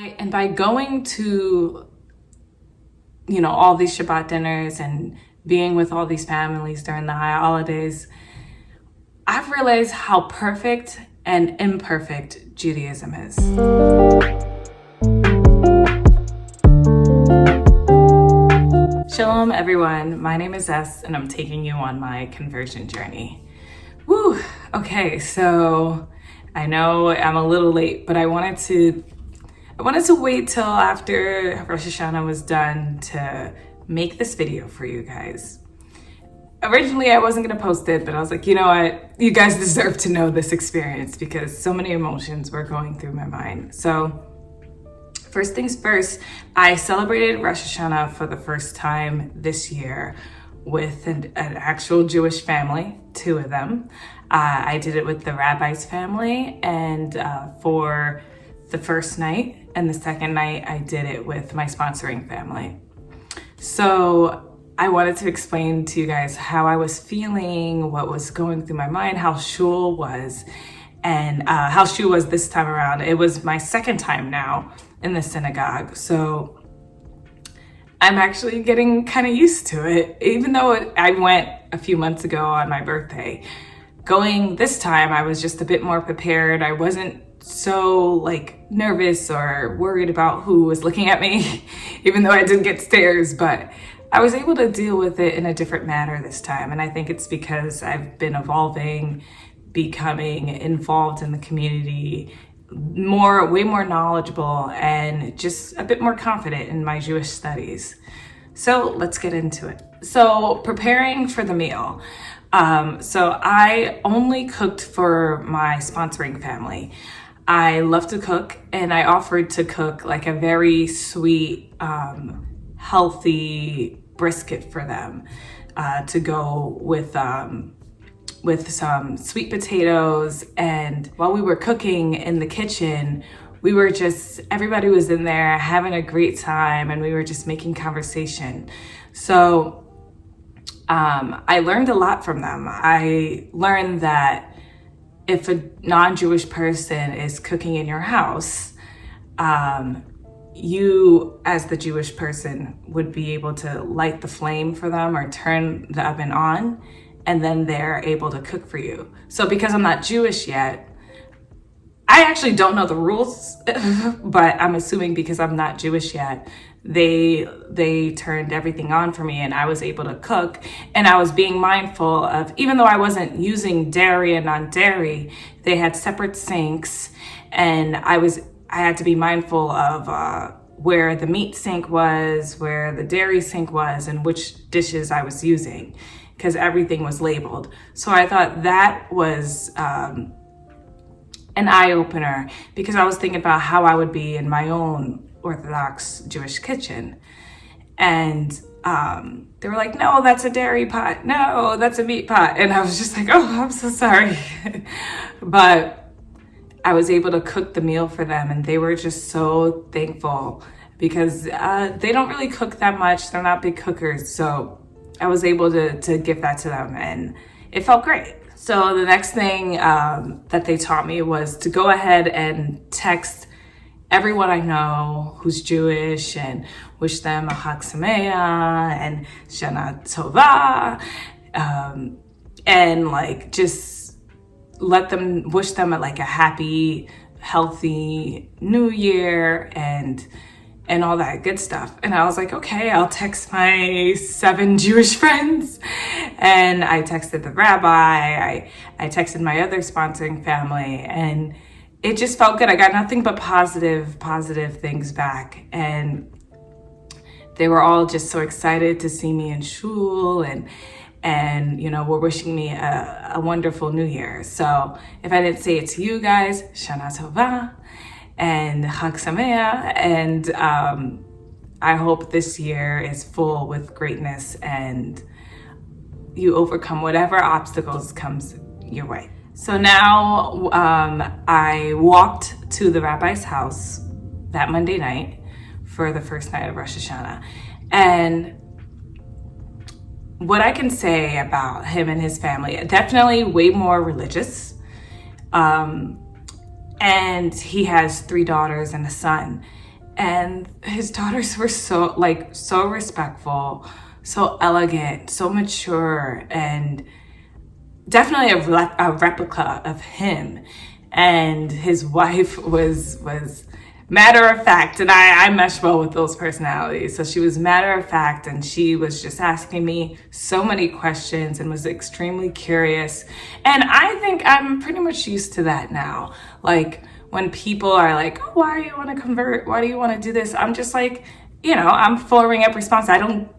And by going to, all these Shabbat dinners and being with all these families during the high holidays, I've realized how perfect and imperfect Judaism is. Shalom, everyone. My name is S, and I'm taking you on my conversion journey. Woo! Okay, so I know I'm a little late, but I wanted to wait till after Rosh Hashanah was done to make this video for you guys. Originally, I wasn't gonna post it, but I was like, you know what? You guys deserve to know this experience because so many emotions were going through my mind. So first things first, I celebrated Rosh Hashanah for the first time this year with an actual Jewish family, 2 of them. I did it with the rabbi's family, and for the first night, and the second night I did it with my sponsoring family. So I wanted to explain to you guys how I was feeling, what was going through my mind, how shul was, and how shul was this time around. It was my second time now in the synagogue, so I'm actually getting kind of used to it. Even though I went a few months ago on my birthday, going this time I was just a bit more prepared. I wasn't so nervous or worried about who was looking at me, even though I did get stares, but I was able to deal with it in a different manner this time. And I think it's because I've been evolving, becoming involved in the community, way more knowledgeable, and just a bit more confident in my Jewish studies. So let's get into it. So preparing for the meal. So I only cooked for my sponsoring family. I love to cook, and I offered to cook a very sweet, healthy brisket for them to go with some sweet potatoes. And while we were cooking in the kitchen, everybody was in there having a great time, and we were just making conversation. So I learned a lot from them. I learned that if a non-Jewish person is cooking in your house, you as the Jewish person would be able to light the flame for them or turn the oven on, and then they're able to cook for you. So because I'm not Jewish yet, I actually don't know the rules, but I'm assuming because I'm not Jewish yet, they turned everything on for me, and I was able to cook. And I was being mindful of, even though I wasn't using dairy and non-dairy, they had separate sinks, and I had to be mindful of where the meat sink was, where the dairy sink was, and which dishes I was using, because everything was labeled. So I thought that was an eye-opener, because I was thinking about how I would be in my own Orthodox Jewish kitchen. And they were like, no, that's a dairy pot. No, that's a meat pot. And I was just like, oh, I'm so sorry. But I was able to cook the meal for them, and they were just so thankful, because they don't really cook that much. They're not big cookers. So I was able to give that to them, and it felt great. So the next thing that they taught me was to go ahead and text everyone I know who's Jewish and wish them a Chag Sameah and Shana Tova, and just let them wish them a happy, healthy new year and all that good stuff. And I was like, okay, I'll text my 7 Jewish friends. And I texted the rabbi, I texted my other sponsoring family, and it just felt good. I got nothing but positive things back. And they were all just so excited to see me in shul, and were wishing me a wonderful new year. So if I didn't say it to you guys, Shana Tova and Chag Sameah, and I hope this year is full with greatness and you overcome whatever obstacles comes your way. So now I walked to the rabbi's house that Monday night for the first night of Rosh Hashanah. And what I can say about him and his family, definitely way more religious. And he has 3 daughters and a son. And his daughters were so respectful, so elegant, so mature, and definitely a replica of him. And his wife was matter of fact, and I mesh well with those personalities. So she was matter of fact, and she was just asking me so many questions and was extremely curious. And I think I'm pretty much used to that now. Like when people are like, oh, why do you want to convert? Why do you want to do this? I'm just like, I'm forming up response. I don't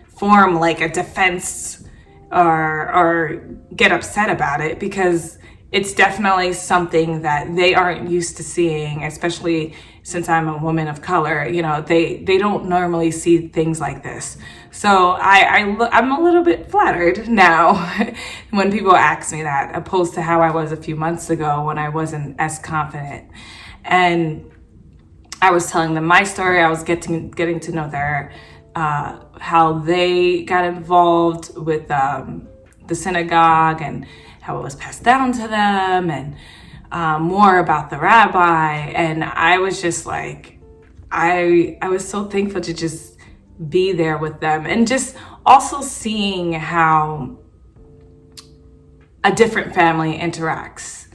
form like a defense or get upset about it, because it's definitely something that they aren't used to seeing, especially since I'm a woman of color. They don't normally see things like this. So I'm a little bit flattered now when people ask me that, opposed to how I was a few months ago when I wasn't as confident. And I was telling them my story. I was getting to know their how they got involved with the synagogue and how it was passed down to them, and more about the rabbi. And I was just like, I was so thankful to just be there with them, and just also seeing how a different family interacts.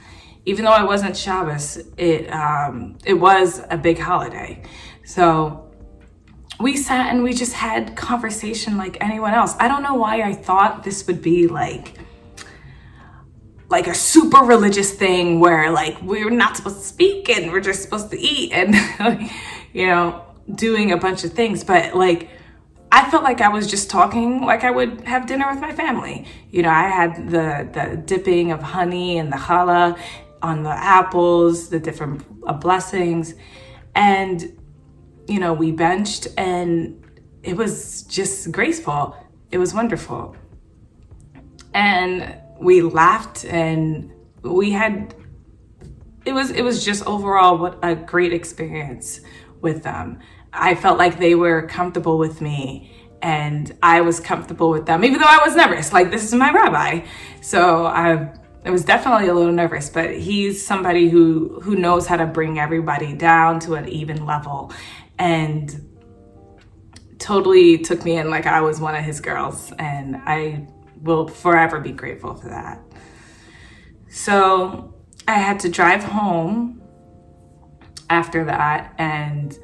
Even though it wasn't Shabbos, it was a big holiday. So we sat and we just had conversation like anyone else. I don't know why I thought this would be like a super religious thing where like we're not supposed to speak and we're just supposed to eat and doing a bunch of things. But like I felt like I was just talking like I would have dinner with my family. I had the dipping of honey and the challah on the apples, the different blessings, and we benched, and it was just graceful. It was wonderful. And we laughed, and it was just overall what a great experience with them. I felt like they were comfortable with me, and I was comfortable with them, even though I was nervous. Like, this is my rabbi. So I was definitely a little nervous, but he's somebody who knows how to bring everybody down to an even level, and totally took me in like I was one of his girls, and I will forever be grateful for that. So I had to drive home after that, and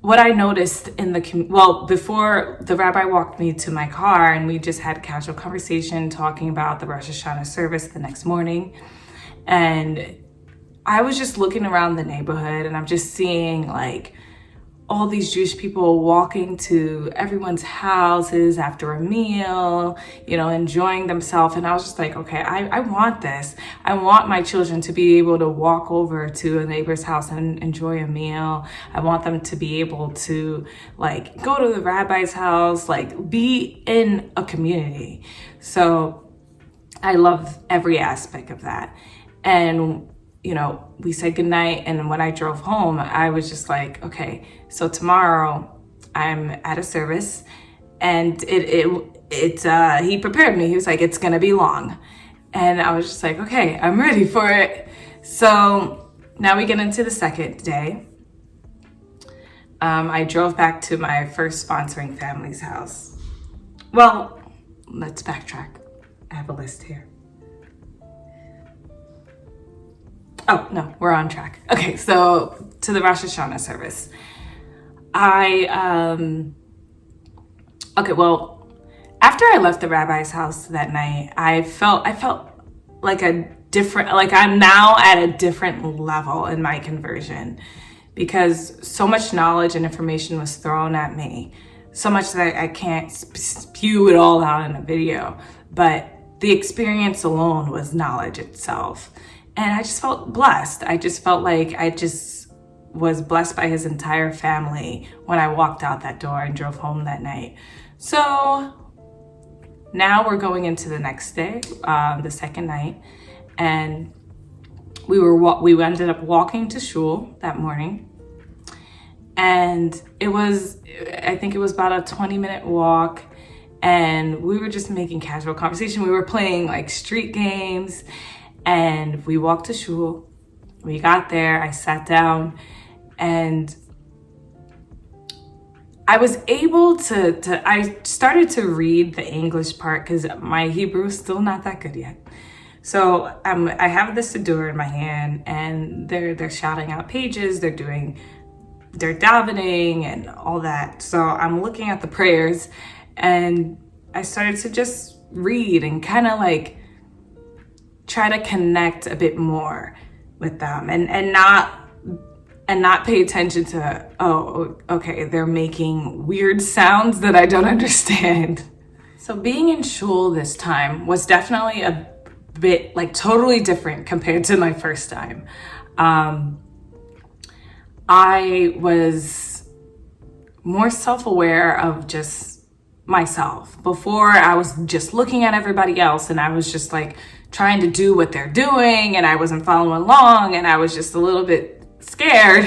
what I noticed before the rabbi walked me to my car, and we just had casual conversation talking about the Rosh Hashanah service the next morning. And I was just looking around the neighborhood, and I'm just seeing like all these Jewish people walking to everyone's houses after a meal, enjoying themselves. And I was just like, okay, I want this. I want my children to be able to walk over to a neighbor's house and enjoy a meal. I want them to be able to like go to the rabbi's house, like be in a community. So I love every aspect of that. And we said goodnight, and when I drove home, I was just like, okay, so tomorrow I'm at a service, and he prepared me. He was like, it's gonna be long, and I was just like, okay, I'm ready for it. So now we get into the second day. I drove back to my first sponsoring family's house. Well, let's backtrack. I have a list here. Oh, no, we're on track. Okay, so to the Rosh Hashanah service. After I left the rabbi's house that night, I felt like I'm now at a different level in my conversion, because so much knowledge and information was thrown at me, so much that I can't spew it all out in a video, but the experience alone was knowledge itself. And I just felt blessed. I just felt like I just was blessed by his entire family when I walked out that door and drove home that night. So now we're going into the next day, the second night, and we ended up walking to shul that morning. And I think it was about a 20-minute walk, and we were just making casual conversation. We were playing like street games. And we walked to shul, we got there, I sat down, and I was able I started to read the English part because my Hebrew is still not that good yet. So I have the Siddur in my hand, and they're shouting out pages, they're davening and all that. So I'm looking at the prayers, and I started to just read and kind of like try to connect a bit more with them, and not pay attention to, oh, okay, they're making weird sounds that I don't understand. So being in shul this time was definitely a bit like totally different compared to my first time. I was more self-aware of just myself. Before, I was just looking at everybody else, and I was just like trying to do what they're doing, and I wasn't following along, and I was just a little bit scared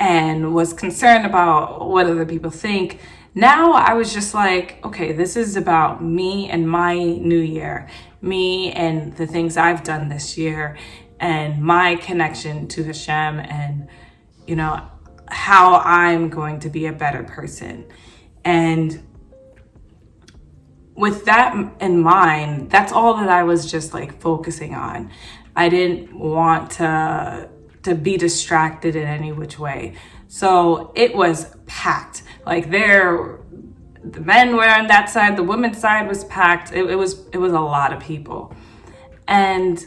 and was concerned about what other people think. Now I was just like, okay, this is about me and my new year, me and the things I've done this year, and my connection to Hashem, and you know, how I'm going to be a better person. And with that in mind, that's all that I was just like focusing on. I didn't want to be distracted in any which way. So it was packed. Like the men were on that side, the women's side was packed. It was a lot of people. And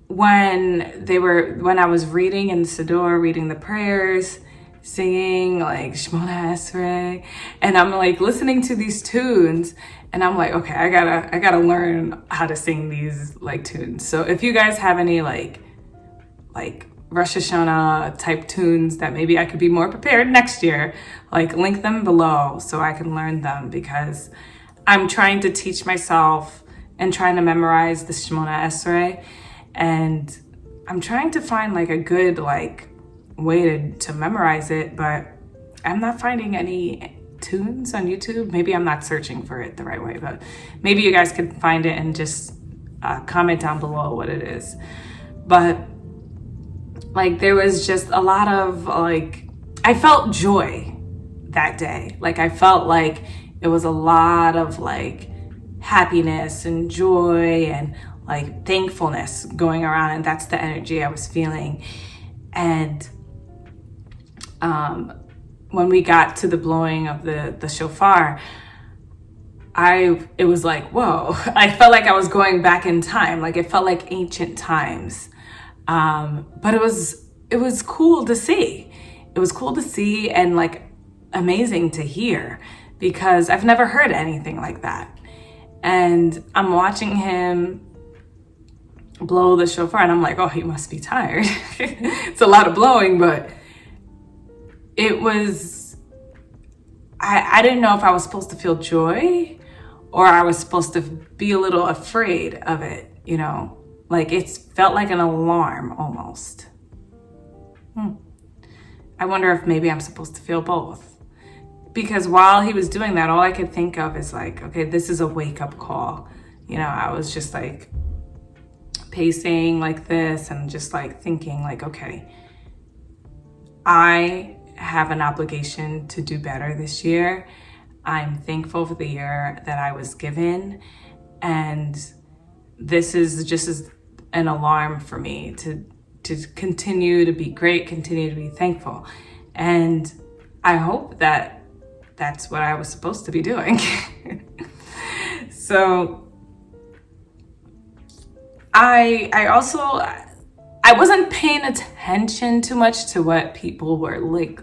when I was reading in the Siddur, reading the prayers, singing like Shemona Esrei, and I'm like listening to these tunes, and I'm like, okay, I gotta learn how to sing these like tunes. So if you guys have any like Rosh Hashanah type tunes that maybe I could be more prepared next year, like link them below so I can learn them, because I'm trying to teach myself and trying to memorize the Shemona Esrei, and I'm trying to find like a good like way to memorize it, but I'm not finding any tunes on YouTube. Maybe I'm not searching for it the right way, but maybe you guys could find it and just comment down below what it is. But like there was just a lot of like, I felt joy that day. Like I felt like it was a lot of like happiness and joy and like thankfulness going around, and that's the energy I was feeling. And when we got to the blowing of the shofar, it was like, whoa, I felt like I was going back in time. Like it felt like ancient times. But it was cool to see. It was cool to see and like amazing to hear, because I've never heard anything like that. And I'm watching him blow the shofar, and I'm like, oh, he must be tired. It's a lot of blowing, but it was, I didn't know if I was supposed to feel joy or I was supposed to be a little afraid of it, you know, like it felt like an alarm almost. I wonder if maybe I'm supposed to feel both, because while he was doing that, all I could think of is like, okay, this is a wake-up call. You know, I was just like pacing like this and just like thinking like, okay, I have an obligation to do better this year. I'm thankful for the year that I was given, and this is just as an alarm for me to continue to be great, continue to be thankful. And I hope that that's what I was supposed to be doing. So I wasn't paying attention too much to what people were like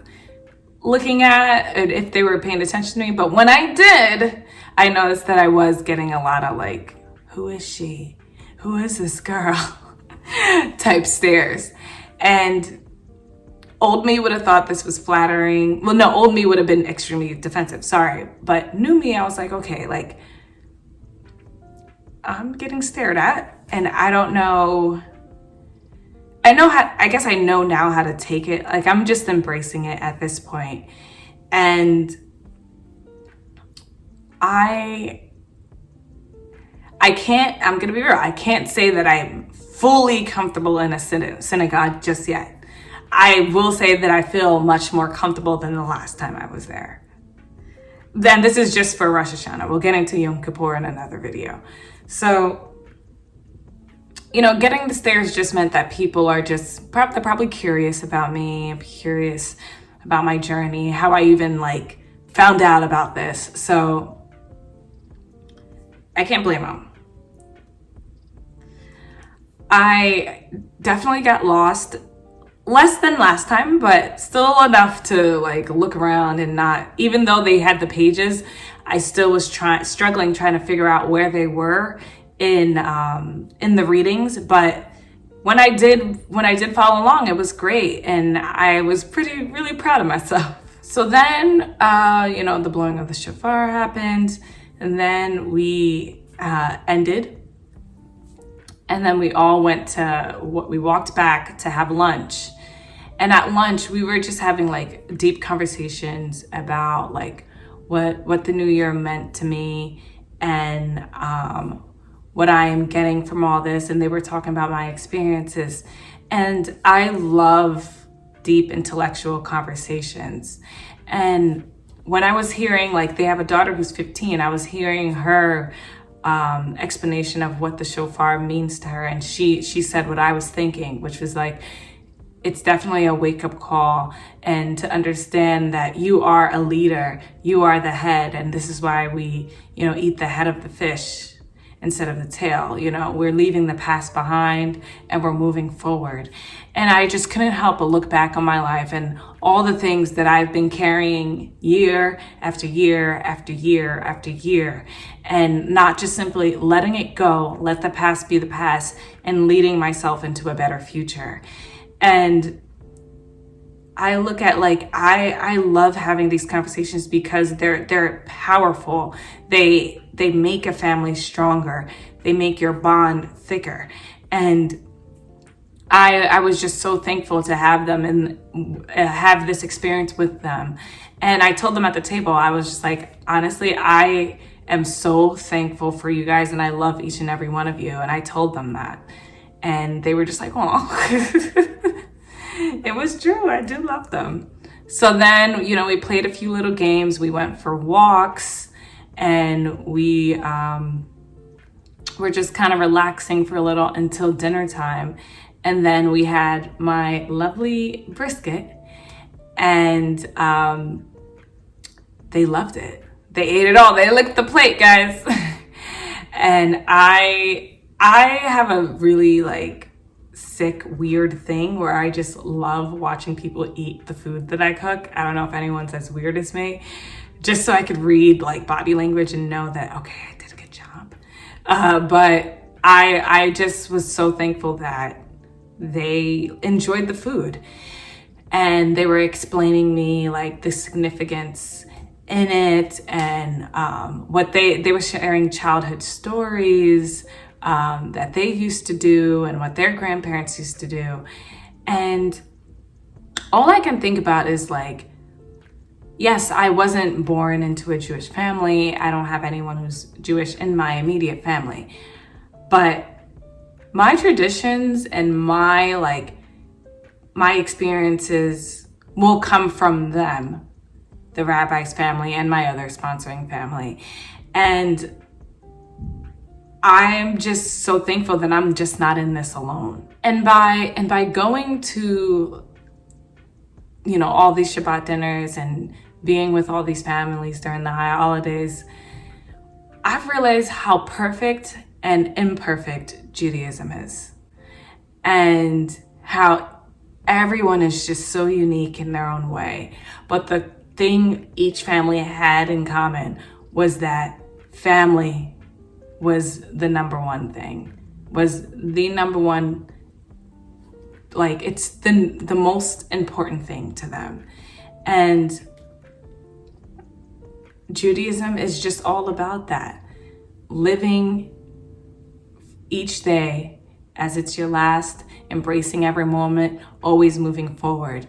looking at, and if they were paying attention to me. But when I did, I noticed that I was getting a lot of like, who is she? Who is this girl? type stares. And old me would have thought this was flattering. Well, no, old me would have been extremely defensive, sorry. But new me, I was like, okay, like I'm getting stared at, and I don't know. I guess I know now how to take it. Like I'm just embracing it at this point. And I'm gonna be real, I can't say that I'm fully comfortable in a synagogue just yet. I will say that I feel much more comfortable than the last time I was there. Then this is just for Rosh Hashanah. We'll get into Yom Kippur in another video. So, you know, getting the stares just meant that people are just they're probably curious about me, curious about my journey, how I even like found out about this. So I can't blame them. I definitely got lost, less than last time, but still enough to like look around and not, even though they had the pages, I still was struggling trying to figure out where they were in the readings. But when I did follow along, it was great, and I was really proud of myself. So then, you know, the blowing of the shofar happened, and then we ended. And then we all we walked back to have lunch. And at lunch, we were just having like deep conversations about like what the new year meant to me, and what I am getting from all this. And they were talking about my experiences. And I love deep intellectual conversations. And when I was hearing, like, they have a daughter who's 15, I was hearing her explanation of what the shofar means to her, and she said what I was thinking, which was like, it's definitely a wake-up call, and to understand that you are a leader, you are the head, and this is why we, you know, eat the head of the fish instead of the tail. You know, we're leaving the past behind and we're moving forward. And I just couldn't help but look back on my life and all the things that I've been carrying year after year after year after year, and not just simply letting it go, let the past be the past, and leading myself into a better future. And I look at, like, I love having these conversations because they're powerful. They make a family stronger. They make your bond thicker. And I was just so thankful to have them and have this experience with them. And I told them at the table, I was just like, honestly, I am so thankful for you guys, and I love each and every one of you. And I told them that. And they were just like, oh. It was true. I do love them. So then, you know, we played a few little games. We went for walks, and we were just kind of relaxing for a little until dinner time. And then we had my lovely brisket, and they loved it. They ate it all. They licked the plate, guys. And I have a really, like, sick, weird thing where I just love watching people eat the food that I cook. I don't know if anyone's as weird as me, just so I could read, like, body language and know that, okay, I did a good job. But I just was so thankful that they enjoyed the food, and they were explaining me, like, the significance in it, and what they were sharing childhood stories that they used to do and what their grandparents used to do. And all I can think about is, like, yes, I wasn't born into a Jewish family. I don't have anyone who's Jewish in my immediate family, but my traditions and my experiences will come from them, the rabbi's family and my other sponsoring family. And I'm just so thankful that I'm just not in this alone. And by going to, you know, all these Shabbat dinners and being with all these families during the high holidays, I've realized how perfect and imperfect Judaism is, and how everyone is just so unique in their own way. But the thing each family had in common was that family was the number one thing, was the number one, like, it's the most important thing to them. And Judaism is just all about that, living each day as it's your last, embracing every moment, always moving forward,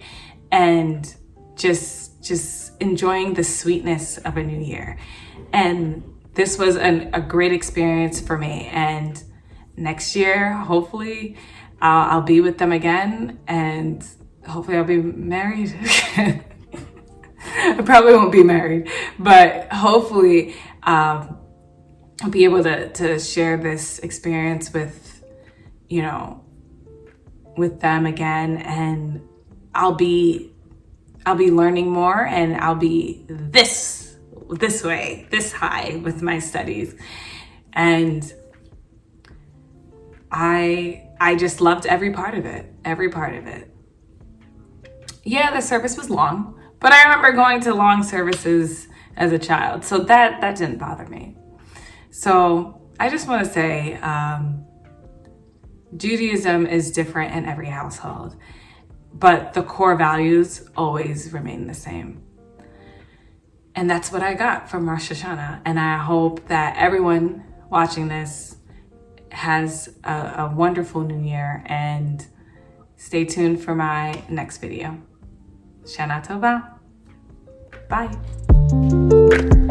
and just enjoying the sweetness of a new year. And this was a great experience for me. And next year, hopefully, I'll be with them again, and hopefully I'll be married. I probably won't be married, but hopefully I'll be able to share this experience with, you know, with them again, and I'll be learning more, and I'll be this way, this high with my studies. And I just loved every part of it. Yeah, the service was long, but I remember going to long services as a child, so that didn't bother me. So I just want to say, Judaism is different in every household, but the core values always remain the same. And that's what I got from Rosh Hashanah. And I hope that everyone watching this has a wonderful new year, and stay tuned for my next video. Shana Tova. Bye.